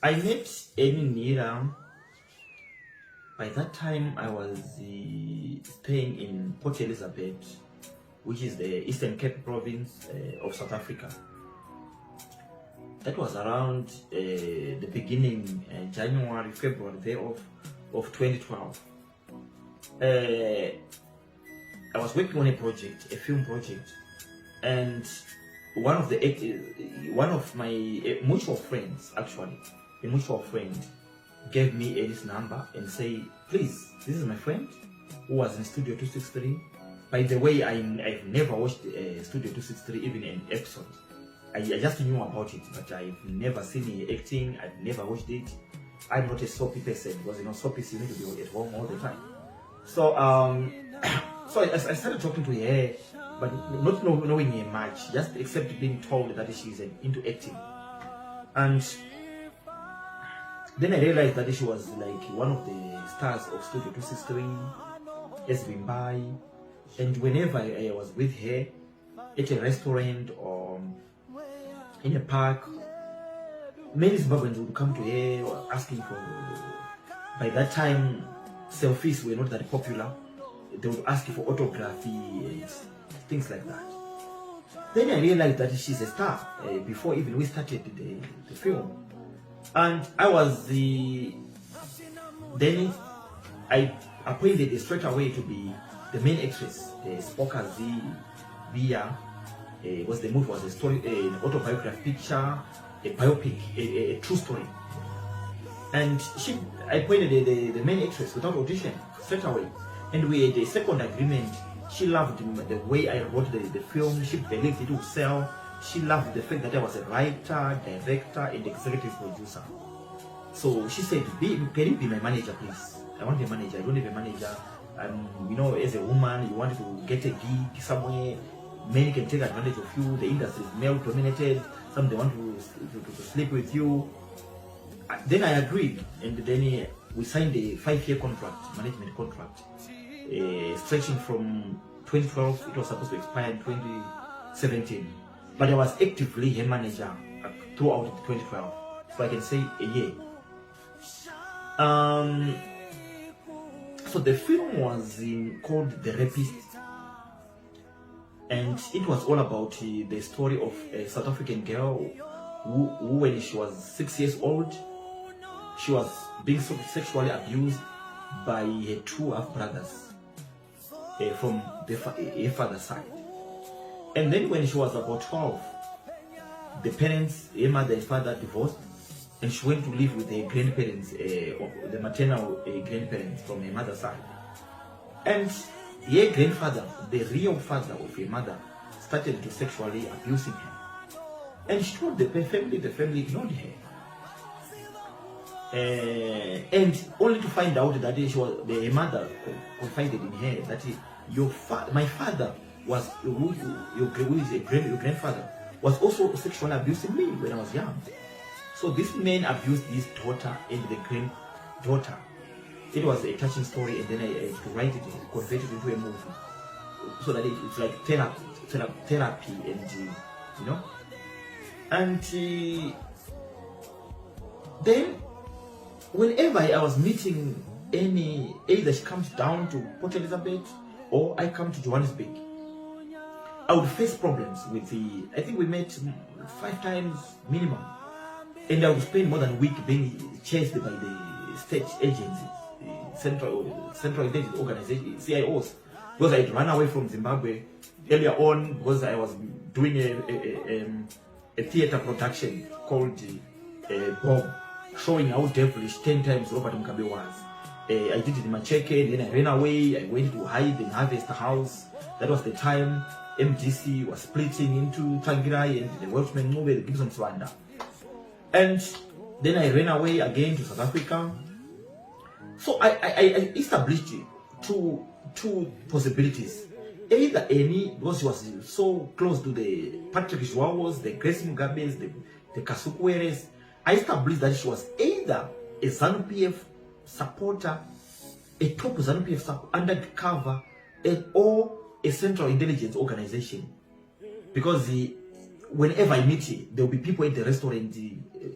I met any Nhira. By that time, I was staying in Port Elizabeth, which is the Eastern Cape province of South Africa. That was around the beginning, January, February thereof of 2012. I was working on a project, a film project, and one of my mutual friends, actually, a mutual friend, gave me his number and say, please, this is my friend who was in Studio 263. By the way, I've never watched Studio 263, even an episode. I just knew about it, but I've never seen him acting. I've never watched it. I'm not a soapy person because soapies you need to be at home all the time. So so I started talking to her, but not knowing her much, just except being told that she's into acting. And then I realized that she was like one of the stars of Studio 263, has been by, and whenever I was with her at a restaurant or in a park, many Zimbabweans would come to her asking for, by that time selfies were not that popular, they would ask you for autography and things like that. Then I realized that she's a star before even we started the film. And I was then I appointed her straight away to be the main actress. Spoke as Via. Was the movie was a story, an autobiography picture, a biopic, a true story. And I appointed the main actress without audition straight away. And we had a second agreement. She loved the way I wrote the film. She believed it would sell. She loved the fact that I was a writer, director, and executive producer. So she said, can you be my manager, please? I want a manager. I don't have a manager. As a woman, you want to get a gig somewhere. Many can take advantage of you. The industry is male dominated. Some they want to sleep with you. Then I agreed, and then we signed a 5-year contract, management contract, stretching from 2012. It was supposed to expire in 2017, but I was actively her manager throughout 2012, so I can say a year. So the film was called The Rapist, and it was all about the story of a South African girl who when she was 6 years old, she was being sexually abused by her 2 half-brothers from her father's side. And then when she was about 12, the parents, her mother and father, divorced, and she went to live with her grandparents, the maternal grandparents from her mother's side. And her grandfather, the real father of her mother, started to sexually abusing her. And she told the family ignored her. And only to find out that her mother confided in her that my father was, your grandfather, was also sexually abusing me when I was young. So this man abused his daughter and the granddaughter. It was a touching story, and then I had to write it, convert it into a movie, so that it's like therapy, and And then whenever I was meeting either she comes down to Port Elizabeth or I come to Johannesburg, I would face problems with I think we met 5 times minimum, and I would spend more than a week being chased by the state agencies, Central Intelligence Organization, CIOs, because I had run away from Zimbabwe earlier on because I was doing a theater production called Bob, showing how devilish 10 times Robert Mugabe was. I did it in Macheke, then I ran away, I went to hide in Harvest House. That was the time MGC was splitting into Tangirai and the Welshman movie, the Gibson Swanda. And then I ran away again to South Africa. So I established two possibilities. Either because she was so close to the Patrick Joaos, the Grace Mugabes, the Kasukweres, I established that she was either a ZANU-PF supporter, a top ZANU-PF undercover, or a Central Intelligence Organization. Because whenever I meet her, there will be people at the restaurant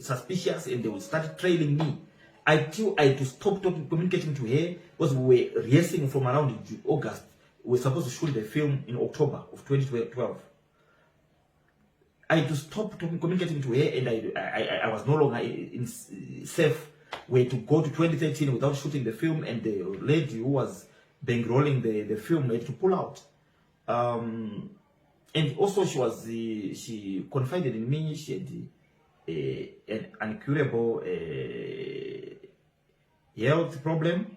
suspicious, and they will start trailing me. I had to stop communicating to her because we were rehearsing from around August. We were supposed to shoot the film in October of 2012. I had to stop communicating to her, and I was no longer safe. We had to go to 2013 without shooting the film, and the lady who was bankrolling the film had to pull out. And also she confided in me. She had an incurable health problem,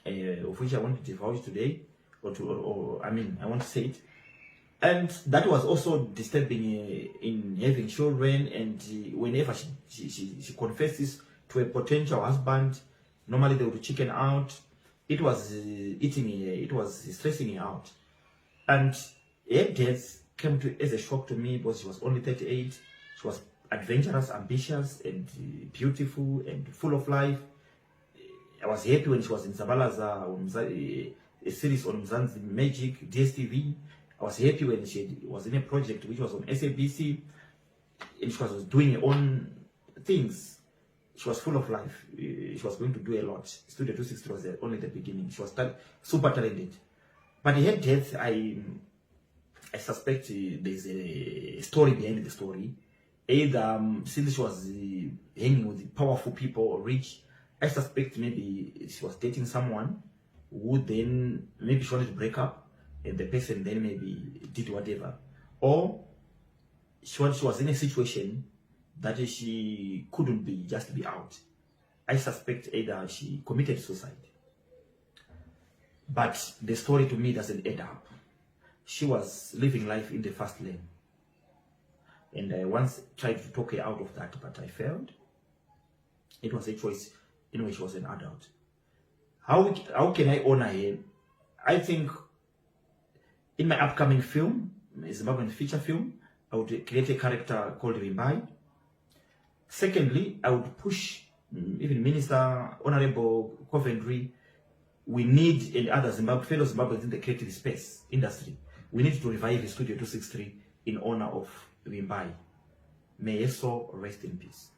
of which I want to divulge today, or I want to say it. And that was also disturbing in having children. And whenever she confesses to a potential husband, normally they would chicken out. It was it was stressing me out. And her death came as a shock to me because she was only 38. She was adventurous, ambitious, and beautiful, and full of life. I was happy when she was in Zabalaza, a series on Mzansi Magic, DSTV. I was happy when she was in a project which was on SABC, and she was doing her own things. She was full of life. She was going to do a lot. Studio 260 was only the beginning. She was super talented. But in her death, I suspect there's a story behind the story. Either since she was hanging with powerful people or rich, I suspect maybe she was dating someone who then maybe she wanted to break up, and the person then maybe did whatever. Or she was in a situation that she couldn't just be out. I suspect either she committed suicide. But the story to me doesn't add up. She was living life in the fast lane. And I once tried to talk her out of that, but I failed. It was a choice in which she was an adult. How can I honor her? I think in my upcoming film, a Zimbabwean feature film, I would create a character called Rimbai. Secondly, I would push even Minister Honorable Coventry. We need, and other fellow Zimbabweans in the creative space industry, we need to revive Studio 263 in honor of Rimbai. May his soul rest in peace.